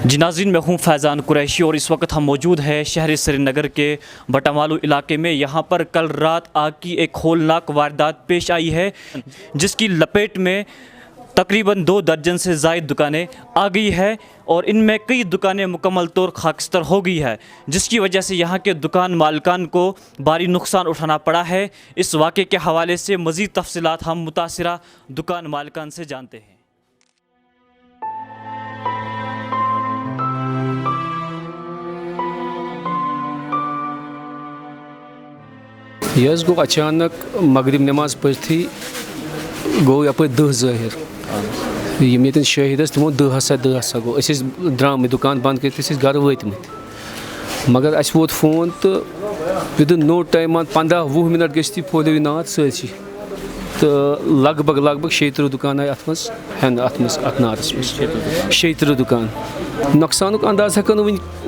जी नाज़रीन, मैं हूँ फैज़ान कुरैशी और इस वक्त हम मौजूद हैं शहर श्रीनगर के बटामालू इलाके में। यहाँ पर कल रात आग की एक होलनाक वारदात पेश आई है, जिसकी लपेट में तकरीबन 2 दर्जन से ज़ायद दुकानें आ गई है और इनमें कई दुकानें मुकम्मल तौर खाकस्तर हो गई है, जिसकी वजह से यहाँ के दुकान मालिकान को भारी नुकसान उठाना पड़ा है। इस वाक़े के हवाले से मज़ीद तफसीलात हम मुतासिरा दुकान मालिकान से जानते हैं। यह गो अचानक मगरिब नमाज पढ़ती गो यप दह ज़ाहिर यम ये शाहिद तमो दह हसा गो द्राम दुकान बंद कर घर वतमत मगर अस वोत फोन तो विदिन नो टाइम 15-20 मिनट गि फोलो नाद ससी तो लगभग 36 दुकान आए अत हेन अत नारस मज 36 दुकान नुकसान अंदाज हेको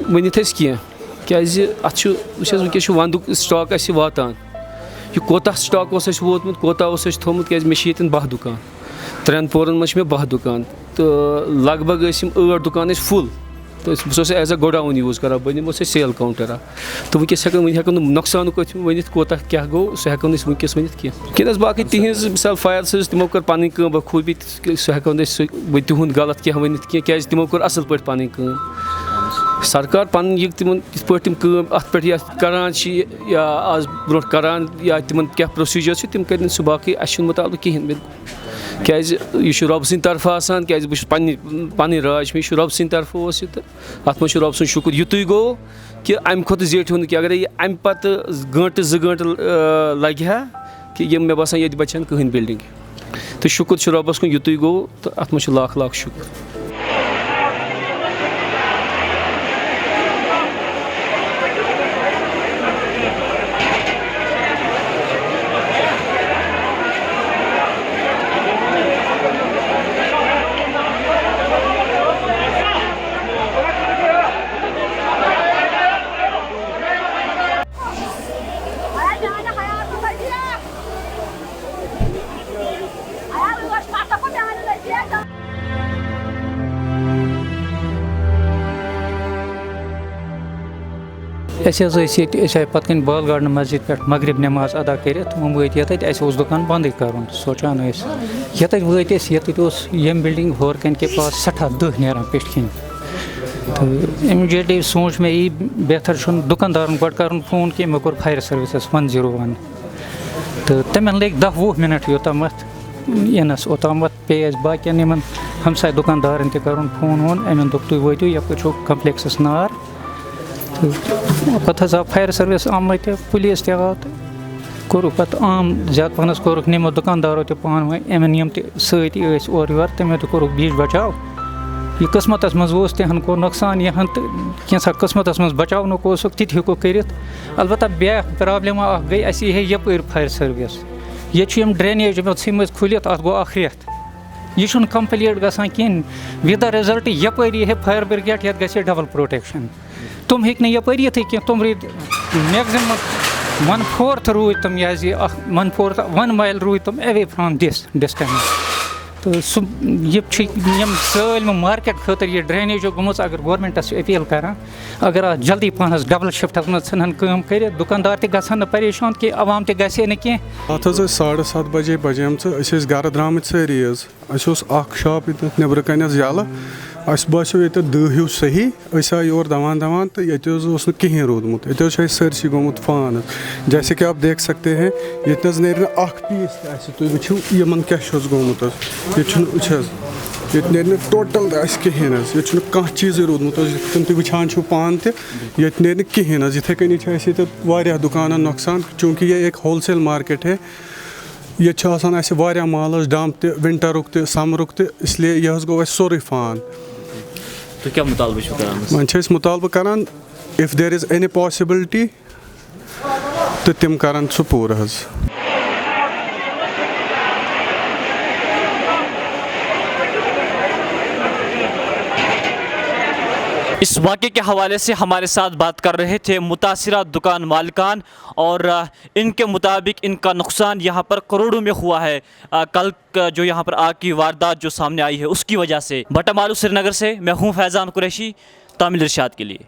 वनित क्या वनक वंदुक स्टॉक वातान यह कोता स्टॉक वोतमुत कोता थोमुत क्या मे 10 दुकान 3 पोरन मे 12 दुकान तो लगभग 8 दुकान फुल तो बस एज अ गोडाउन यूज कर बन सेल काउंटर तो वनकस हेको नुकसान वनित कोता क्या गो सह हेको वनकस वनित क्या बाकी तिहज मिसाल फायर सर्विस तिमो कर पन बखूबी सह हेको तिहुंद गलत क्या वनित क्या तिमो कर असल पे पन सरकार पन यह तिमन अत पे करान या आज ब्रो करान या तिमन क्या प्रोसीजर तिम कर सह बाकी अस मुताबिक कहें क्या यह रब सद तरफ आसान क्या पन राज में रब सद तरफ तो अत मे रब सद शुक्र युत गो कि अम खुद जेठो कि अगर यह अम पत गंट 2 गंट लगे कि यम मे बसान ये बचान कहें बिल्डिंग तो शुक्र रबस कुन युत गो तो अत मे लाख लाख शुक्र। पत् बाल गार्डन मस्जिद पे मगरिब नमाज अदा कर वत ये दुकान बंद कर सोचान ये वत यम बिल्डिंग होर कन के पास सठा दह ना पेट तो इमीडिएटली सोच मे यी बेहतर दुकानदार गो कर फोन कि मे कोर फायर सर्विस 101 तो तमें लग 10-20 मिनट योतम इनस ओतम पे बाकियन हमसाय दुकानदारन कर फोन वोन अमन दोप तुम वो यप कम्प्लेक्सस नार तो पत आव फायर सर्विस आमत पुलिस तो आव तो कोर पत आम ज्यादा पहनस कोर नमो दुकानदारों तो पान वमन यम सत और योर तमो तो कोर बीच बचाव यह किस्मत मज तहन को नुकसान यहन तो कैसा किस्मत मज बचाव ति हेको कर अलबत्ता ब्या प्रॉब्लम गई अस यप फायर सर्विस ये ड्रेनेज मज खुलित अत गो रेत यह कंप्लीट गसान कहें विद द रिजल्ट यपरी फायर ब्रिगेड ये गि डबल प्रोटेक्शन तुम हेक यपर ये तुम रूद मैक्सिमम 1/4 रूद तुम यह 1 माइल रूद तुम अवे फ्राम दिस डिस्टेंस तो यम सालम मार्केट खतर यह ड्रेनेज गुमस अगर गवर्नमेंटस अपील कर अगर जल्दी पहनस डबल शिफ्ट मन कम कर दुकानदार तक परेशान कि अवाम तक गए कह 7:30 बजे बजे गर द्राम सारी शॉप नबर कन यल अस बासो ये दह हिव सही आए योर दवान तो ये कहें रोदमुत ये सरसी गोमुत फान जैसे कि आप देख सकते हैं ये नेर पीस तुम वो यमन क्या गोमुत ये नेर टोटल कहें ये कह चीज़ रोदमुत तुम वुचान पान ये नेर कहें इथे कन वारिया दुकान नुकसान चूँकि ये एक होलसेल मार्केट है ये वारिया माल डंप तो विंटरुक तो समरुक तो इसलिए यह गो सोरे फान तो क्या मुतालबा वन मुतालबा करान if there is any possibility तो तिम करान सह पूर इस वाक़े के हवाले से हमारे साथ बात कर रहे थे मुतासिरा दुकान मालिकान, और इनके मुताबिक इनका नुकसान यहाँ पर करोड़ों में हुआ है कल जो यहाँ पर आग की वारदात जो सामने आई है उसकी वजह से। बटामालू श्रीनगर से मैं हूँ फैज़ान कुरैशी, तामिल इरशाद के लिए।